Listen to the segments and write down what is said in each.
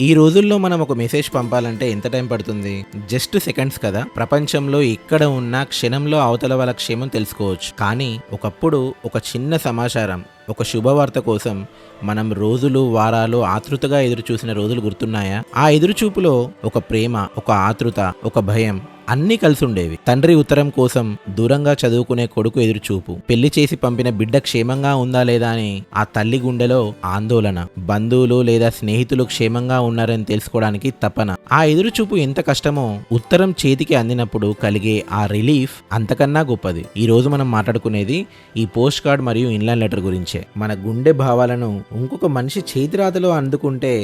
ఈ రోజుల్లో మనం ఒక మెసేజ్ పంపాలంటే ఎంత టైం పడుతుంది? జస్ట్ సెకండ్స్ కదా. ప్రపంచంలో ఎక్కడ ఉన్నా క్షణంలో అవతల వాళ్ళ క్షేమం తెలుసుకోవచ్చు. కానీ ఒకప్పుడు ఒక చిన్న సమాచారం, ఒక శుభవార్త కోసం మనం రోజులు, వారాలు ఆతృతగా ఎదురు చూసిన రోజులు గుర్తున్నాయా? ఆ ఎదురుచూపులో ఒక ప్రేమ, ఒక ఆతృత, ఒక భయం అన్నీ కలిసి ఉండేవి. తండ్రి ఉత్తరం కోసం దూరంగా చదువుకునే కొడుకు ఎదురుచూపు, పెళ్లి చేసి పంపిన బిడ్డ క్షేమంగా ఉందా లేదా అని ఆ తల్లి గుండెలో ఆందోళన, బంధువులు లేదా స్నేహితులు క్షేమంగా ఉన్నారని తెలుసుకోవడానికి తపన. ఆ ఎదురుచూపు ఎంత కష్టమో ఉత్తరం చేతికి అందినప్పుడు కలిగే ఆ రిలీఫ్ అంతకన్నా గొప్పది. ఈ రోజు మనం మాట్లాడుకునేది ఈ పోస్ట్ కార్డ్ మరియు ఇన్లైన్ లెటర్ గురించే. మన గుండె భావాలను ఇంకొక మనిషి చేతిరాతలో అందుకుంటే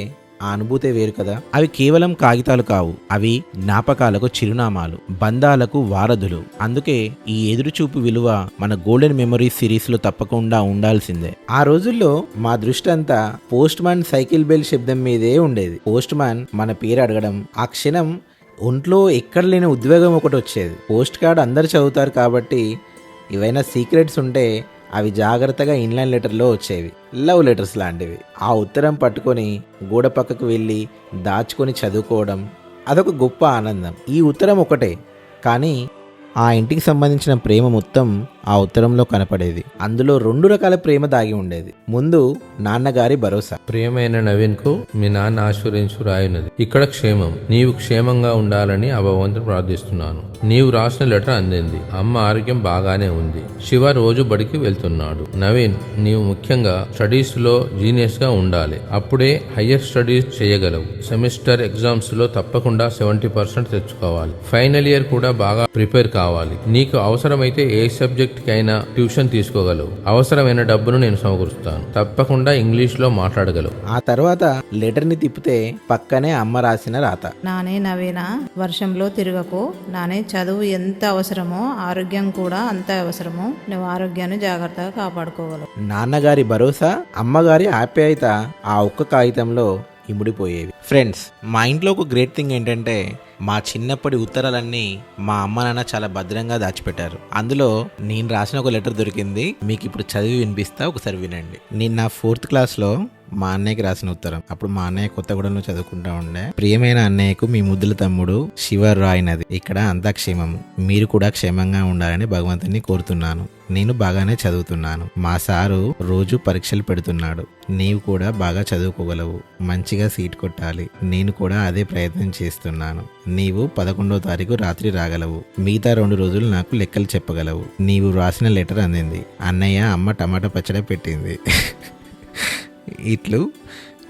ఆ అనుభూతే వేరు కదా. అవి కేవలం కాగితాలు కావు, అవి జ్ఞాపకాలకు చిరునామాలు, బంధాలకు వారధులు. అందుకే ఈ ఎదురుచూపు విలువ మన గోల్డెన్ మెమరీస్ సిరీస్ లో తప్పకుండా ఉండాల్సిందే. ఆ రోజుల్లో మా దృష్టి అంతా పోస్ట్ మ్యాన్ సైకిల్ బెల్ శబ్దం మీదే ఉండేది. పోస్ట్ మ్యాన్ మన పేరు అడగడం, ఆ క్షణం ఒంట్లో ఎక్కడ లేని ఉద్వేగం ఒకటి వచ్చేది. పోస్ట్ కార్డ్ అందరు చదువుతారు కాబట్టి ఏవైనా సీక్రెట్స్ ఉంటే అవి జాగ్రత్తగా ఇన్లైన్ లెటర్లో వచ్చేవి, లవ్ లెటర్స్ లాంటివి. ఆ ఉత్తరం పట్టుకొని గోడ పక్కకు వెళ్ళి దాచుకొని చదువుకోవడం అదొక గొప్ప ఆనందం. ఈ ఉత్తరం ఒకటే, కానీ ఆ ఇంటికి సంబంధించిన ప్రేమ మొత్తం ఆ ఉత్తరంలో కనపడేది. అందులో 2 రకాల ప్రేమ దాగి ఉండేది. ముందు నాన్నగారి భరోసా. ప్రియమైన నవీన్ కు మీ నాన్న ఆశీర్వదించు రాయున్నది. ఇక్కడ క్షేమం, నీవు క్షేమంగా ఉండాలని ఆ భగవంతుని ప్రార్థిస్తున్నాను. నీవు రాసిన లెటర్ అందింది. అమ్మ ఆరోగ్యం బాగానే ఉంది. శివ రోజు బడికి వెళ్తున్నాడు. నవీన్, నీవు ముఖ్యంగా స్టడీస్ లో జీనియస్ గా ఉండాలి. అప్పుడే హయ్యర్ స్టడీస్ చేయగలవు. సెమిస్టర్ ఎగ్జామ్స్ లో తప్పకుండా 70% తెచ్చుకోవాలి. ఫైనల్ ఇయర్ కూడా బాగా ప్రిపేర్ కావాలి. నీకు అవసరమైతే ఏ సబ్జెక్ట్ కైనా ట్యూషన్ తీసుకోగలవు. అవసరమైన డబ్బును నేను సమకూరుస్తాను. తప్పకుండా ఇంగ్లీష్ లో మాట్లాడగలవు. ఆ తర్వాత లెటర్ ని తిప్పితే పక్కనే అమ్మ రాసిన రాత. నానే నవీన, వర్షంలో తిరగకు. నానే, చదువు ఎంత అవసరమో ఆరోగ్యం కూడా అంత అవసరమో. నువ్వు ఆరోగ్యాన్ని జాగ్రత్తగా కాపాడుకోగలవు. నాన్నగారి భరోసా, అమ్మగారి ఆప్యాయత ఆ ఒక్క కాగితంలో ఇముడిపోయేవి. ఫ్రెండ్స్, మా ఇంట్లో ఒక గ్రేట్ థింగ్ ఏంటంటే మా చిన్నప్పటి ఉత్తరాలన్నీ మా అమ్మ నాన్న చాలా భద్రంగా దాచిపెట్టారు. అందులో నేను రాసిన ఒక లెటర్ దొరికింది. మీకు ఇప్పుడు చదివి వినిపిస్తా, ఒకసారి వినండి. నేను నా 4th క్లాస్లో మా అన్నయ్యకి రాసిన ఉత్తరం. అప్పుడు మా అన్నయ్య కొత్తగూడెంలో చదువుకుంటా ఉండే. ప్రియమైన అన్నయ్యకు మీ ముద్దుల తమ్ముడు శివ రాయినది. ఇక్కడ అంతా క్షేమము. మీరు కూడా క్షేమంగా ఉండాలని భగవంతుని కోరుతున్నాను. నేను బాగానే చదువుతున్నాను. మా సారు రోజు పరీక్షలు పెడుతున్నాడు. నీవు కూడా బాగా చదువుకోగలవు. మంచిగా సీట్ కొట్టాలి. నేను కూడా అదే ప్రయత్నం చేస్తున్నాను. నీవు 11వ తారీఖు రాత్రి రాగలవు. మిగతా 2 రోజులు నాకు లెక్కలు చెప్పగలవు. నీవు రాసిన లెటర్ అందింది. అన్నయ్య, అమ్మ టమాటా పచ్చడి పెట్టింది. ఇట్లు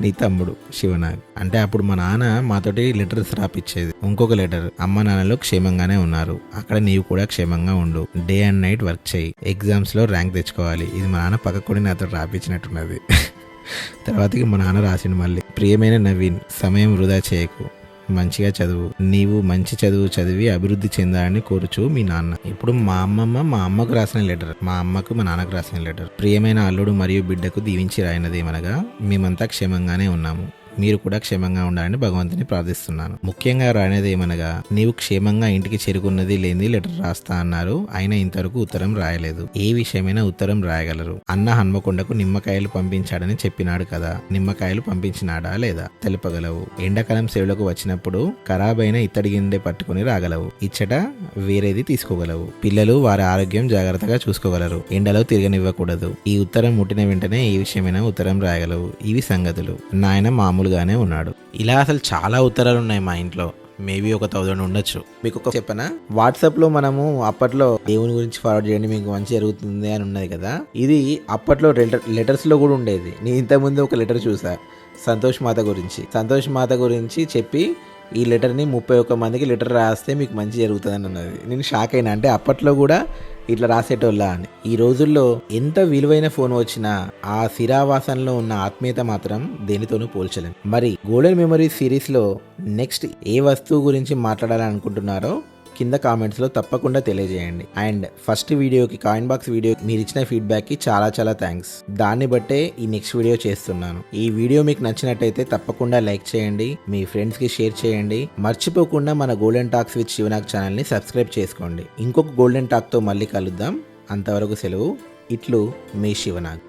నీ తమ్ముడు శివనాగ్. అంటే అప్పుడు మా నాన్న మాతోటి లెటర్స్ రాపిచ్చేది. ఇంకొక లెటర్, అమ్మ నాన్నలు క్షేమంగానే ఉన్నారు. అక్కడ నీవు కూడా క్షేమంగా ఉండు. డే అండ్ నైట్ వర్క్ చేయి. ఎగ్జామ్స్ లో ర్యాంక్ తెచ్చుకోవాలి. ఇది మా నాన్న పక్కకొని నాతో రాపించినట్టున్నది. తర్వాతకి మా నాన్న రాసిండు మళ్ళీ, ప్రియమైన నవీన్, సమయం వృధా చేయకు. మంచిగా చదువు. నీవు మంచి చదువు చదివి అభివృద్ధి చెందాలని కోరుచు మీ నాన్న. ఇప్పుడు మా అమ్మకు రాసిన లెటర్, మా అమ్మకు మా నాన్నకు రాసిన లెటర్. ప్రియమైన అల్లుడు మరియు బిడ్డకు దీవించి రాయినదేమనగా, మేమంతా క్షేమంగానే ఉన్నాము. మీరు కూడా క్షేమంగా ఉండాలని భగవంతుని ప్రార్థిస్తున్నాను. ముఖ్యంగా రాయినది ఏమనగా, నీవు క్షేమంగా ఇంటికి చేరుకున్నది లేని లెటర్ రాస్తా అన్నారు. అయినా ఇంతవరకు ఉత్తరం రాయలేదు. ఏ విషయమైనా ఉత్తరం రాయగలరు. అన్న హన్మకొండకు నిమ్మకాయలు పంపించాడని చెప్పినాడు కదా, నిమ్మకాయలు పంపించినాడా లేదా తెలుపగలవు. ఎండాకాలం సేవలకు వచ్చినప్పుడు ఖరాబైన ఇత్తడి గిన్నె పట్టుకుని రాగలవు. ఇచ్చట వేరేది తీసుకోగలవు. పిల్లలు వారి ఆరోగ్యం జాగ్రత్తగా చూసుకోగలరు. ఎండలో తిరగనివ్వకూడదు. ఈ ఉత్తరం ముట్టిన వెంటనే ఏ విషయమైనా ఉత్తరం రాయగలవు. ఇవి సంగతులు. నాయన మామూలుగానే ఉన్నాడు. ఇలా అసలు చాలా ఉత్తరాలు ఉన్నాయి మా ఇంట్లో. మేబీ ఒక 1000 ఉండొచ్చు. మీకు ఒక చెప్పనా, వాట్సాప్ లో మనము అప్పట్లో దేవుని గురించి ఫార్వర్డ్ చేయండి మీకు మంచి జరుగుతుంది అని ఉన్నది కదా. ఇది అప్పట్లో లెటర్స్ లో కూడా ఉండేది. నేను ఇంతకుముందు ఒక లెటర్ చూసా సంతోష్ మాత గురించి చెప్పి ఈ లెటర్ని 31 మందికి లెటర్ రాస్తే మీకు మంచి జరుగుతుందని అన్నది. నేను షాక్ అయినా. అంటే అప్పట్లో కూడా ఇట్లా రాసేటోళ్ళ అని. ఈ రోజుల్లో ఎంత విలువైన ఫోన్ వచ్చినా ఆ శిరావాసంలో ఉన్న ఆత్మీయత మాత్రం దేనితోనూ పోల్చలేం. మరి గోల్డెన్ మెమరీస్ సిరీస్ లో నెక్స్ట్ ఏ వస్తువు గురించి మాట్లాడాలనుకుంటున్నారో కింద కామెంట్స్ లో తప్పకుండా తెలియజేయండి. అండ్ ఫస్ట్ వీడియోకి, కాయిన్ బాక్స్ వీడియో మీరు ఇచ్చిన ఫీడ్బ్యాక్ కి చాలా చాలా థ్యాంక్స్. దాన్ని బట్టే ఈ నెక్స్ట్ వీడియో చేస్తున్నాను. ఈ వీడియో మీకు నచ్చినట్టయితే తప్పకుండా లైక్ చేయండి, మీ ఫ్రెండ్స్ కి షేర్ చేయండి. మర్చిపోకుండా మన golden talks with Sivanag channel ని సబ్స్క్రైబ్ చేసుకోండి. ఇంకొక గోల్డెన్ టాక్ తో మళ్ళీ కలుద్దాం. అంతవరకు సెలవు. ఇట్లు మీ శివనాగ్.